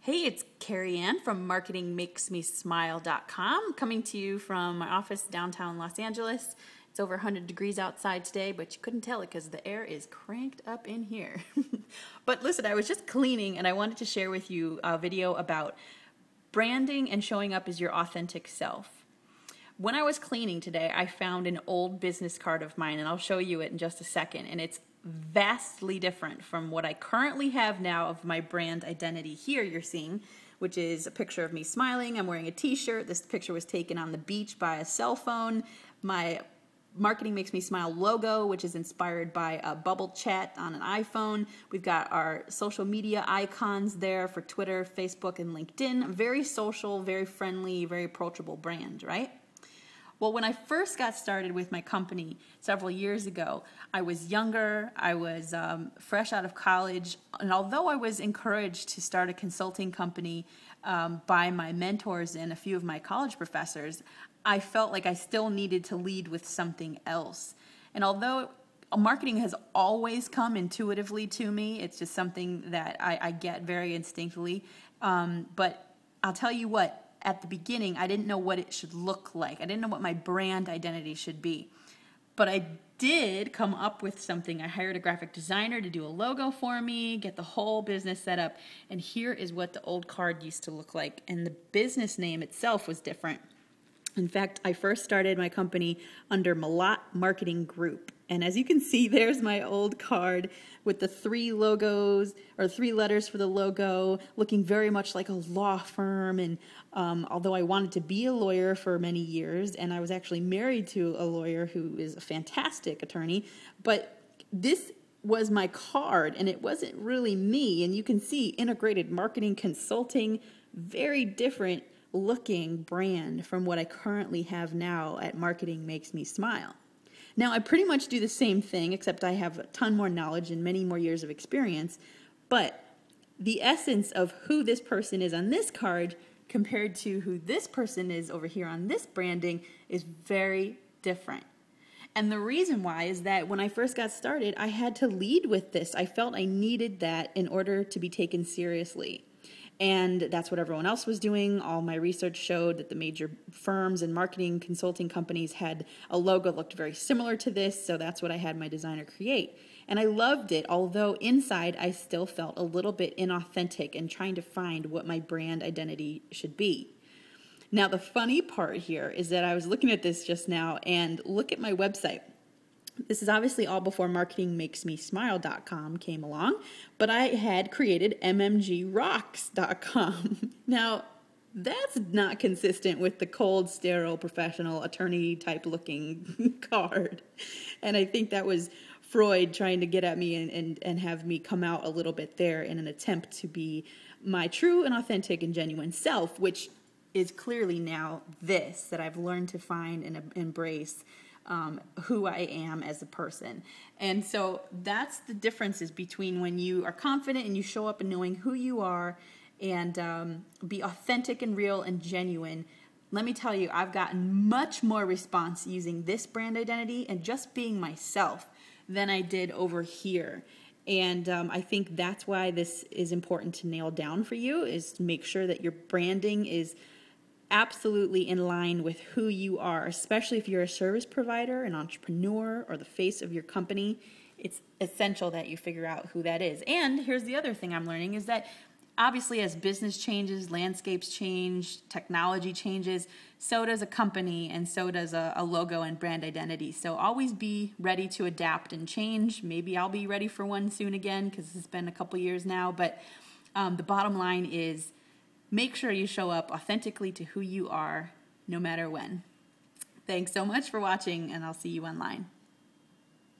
Hey, it's Kerianne from marketingmakesmesmile.com, coming to you from my office downtown Los Angeles. It's over 100 degrees outside today, but you couldn't tell it because the air is cranked up in here. But listen, I was just cleaning and I wanted to share with you a video about branding and showing up as your authentic self. When I was cleaning today, I found an old business card of mine, and I'll show you it in just a second, and it's vastly different from what I currently have now of my brand identity. Here you're seeing, which is a picture of me smiling. I'm wearing a t-shirt. This picture was taken on the beach by a cell phone. My Marketing Makes Me Smile logo, which is inspired by a bubble chat on an iPhone. We've got our social media icons there for Twitter, Facebook, and LinkedIn. Very social, very friendly, very approachable brand, right? Well, when I first got started with my company several years ago, I was younger, I was fresh out of college, and although I was encouraged to start a consulting company by my mentors and a few of my college professors, I felt like I still needed to lead with something else. And although marketing has always come intuitively to me, it's just something that I get very instinctively, but I'll tell you what, at the beginning, I didn't know what it should look like. I didn't know what my brand identity should be. But I did come up with something. I hired a graphic designer to do a logo for me, get the whole business set up, and here is what the old card used to look like. And the business name itself was different. In fact, I first started my company under Mellott Marketing Group. And as you can see, there's my old card with the 3 logos, or 3 letters for the logo, looking very much like a law firm. And although I wanted to be a lawyer for many years, and I was actually married to a lawyer who is a fantastic attorney, but this was my card, and it wasn't really me. And you can see integrated marketing consulting, very different looking brand from what I currently have now at Marketing Makes Me Smile. Now, I pretty much do the same thing, except I have a ton more knowledge and many more years of experience, but the essence of who this person is on this card compared to who this person is over here on this branding is very different. And the reason why is that when I first got started, I had to lead with this. I felt I needed that in order to be taken seriously. And that's what everyone else was doing. All my research showed that the major firms and marketing consulting companies had a logo that looked very similar to this, so that's what I had my designer create. And I loved it, although inside I still felt a little bit inauthentic and trying to find what my brand identity should be. Now, the funny part here is that I was looking at this just now, and look at my website. This is obviously all before marketingmakesmesmile.com came along, but I had created mmgrocks.com. Now, that's not consistent with the cold, sterile, professional, attorney type looking card. And I think that was Freud trying to get at me and have me come out a little bit there in an attempt to be my true and authentic and genuine self, which is clearly now this that I've learned to find and embrace. Who I am as a person. And so that's the differences between when you are confident and you show up and knowing who you are and be authentic and real and genuine. Let me tell you, I've gotten much more response using this brand identity and just being myself than I did over here. And I think that's why this is important to nail down for you, is to make sure that your branding is absolutely in line with who you are, especially if you're a service provider, an entrepreneur, or the face of your company. It's essential that you figure out who that is. And here's the other thing I'm learning is that obviously as business changes, landscapes change, technology changes, so does a company and so does a logo and brand identity. So always be ready to adapt and change. Maybe I'll be ready for one soon again because it's been a couple years now. But the bottom line is, make sure you show up authentically to who you are, no matter when. Thanks so much for watching, and I'll see you online.